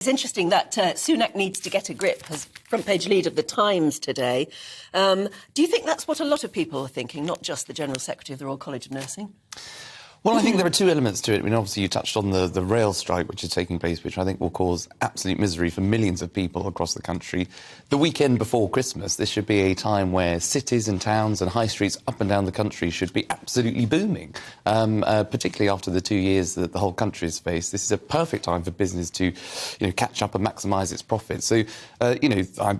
It's interesting that Sunak needs to get a grip as front page lead of The Times today. Do you think that's what a lot of people are thinking, not just the General Secretary of the Royal College of Nursing? Well, I think there are two elements to it. I mean, obviously, you touched on the rail strike, which is taking place, which I think will cause absolute misery for millions of people across the country. The weekend before Christmas, this should be a time where cities and towns and high streets up and down the country should be absolutely booming, particularly after the 2 years that the whole country has faced. This is a perfect time for business to, catch up and maximise its profits. So,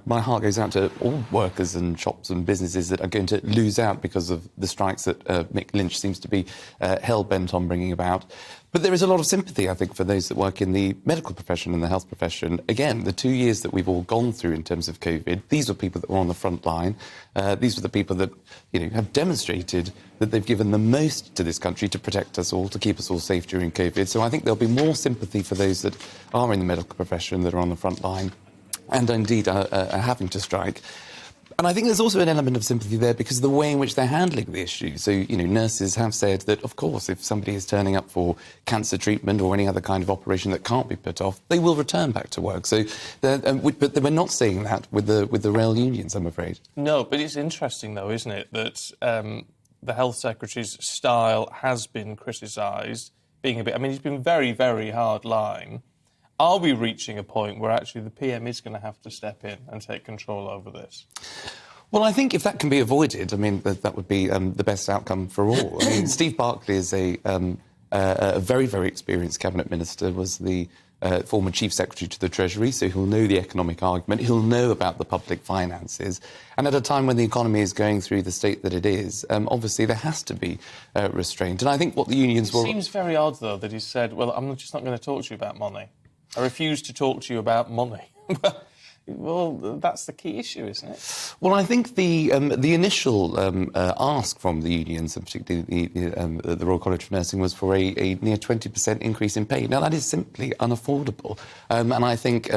my heart goes out to all workers and shops and businesses that are going to lose out because of the strikes that Mick Lynch seems to be hell-bent on bringing about. But there is a lot of sympathy, I think, for those that work in the medical profession and the health profession. Again, the 2 years that we've all gone through in terms of COVID, these were people that were on the front line. These were the people that, have demonstrated that they've given the most to this country to protect us all, to keep us all safe during COVID. So I think there'll be more sympathy for those that are in the medical profession, that are on the front line, and indeed are having to strike. And I think there's also an element of sympathy there because of the way in which they're handling the issue. So, nurses have said that, of course, if somebody is turning up for cancer treatment or any other kind of operation that can't be put off, they will return back to work. So, but we're not seeing that with the rail unions, I'm afraid. No, but it's interesting, though, isn't it, that the Health Secretary's style has been criticised, being a bit... I mean, he's been very, very hard-line. Are we reaching a point where actually the PM is going to have to step in and take control over this? Well, I think if that can be avoided, I mean, that would be the best outcome for all. I mean, Steve Barclay is a very, very experienced cabinet minister, was the former chief secretary to the Treasury, so he'll know the economic argument, he'll know about the public finances. And at a time when the economy is going through the state that it is, obviously there has to be restraint. And I think what the unions will... It seems very odd, though, that he said, well, I'm just not going to talk to you about money. I refuse to talk to you about money. Well, that's the key issue, isn't it? Well, I think the initial ask from the unions, and particularly the Royal College of Nursing, was for a near 20% increase in pay. Now, that is simply unaffordable. And I think,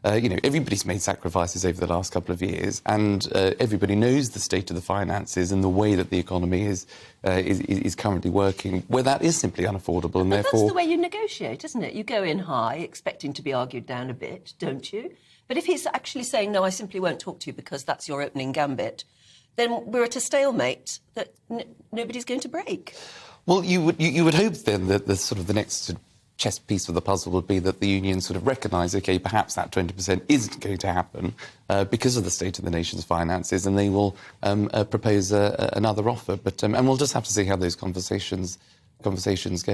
everybody's made sacrifices over the last couple of years, and everybody knows the state of the finances and the way that the economy is currently working, where that is simply unaffordable, and therefore... That's the way you negotiate, isn't it? You go in high, expecting to be argued down a bit, don't you? But if he's actually saying, no, I simply won't talk to you because that's your opening gambit, then we're at a stalemate that nobody's going to break. Well, you would hope then that the next chess piece of the puzzle would be that the unions sort of recognise, OK, perhaps that 20% isn't going to happen because of the state of the nation's finances, and they will propose another offer. But and we'll just have to see how those conversations go.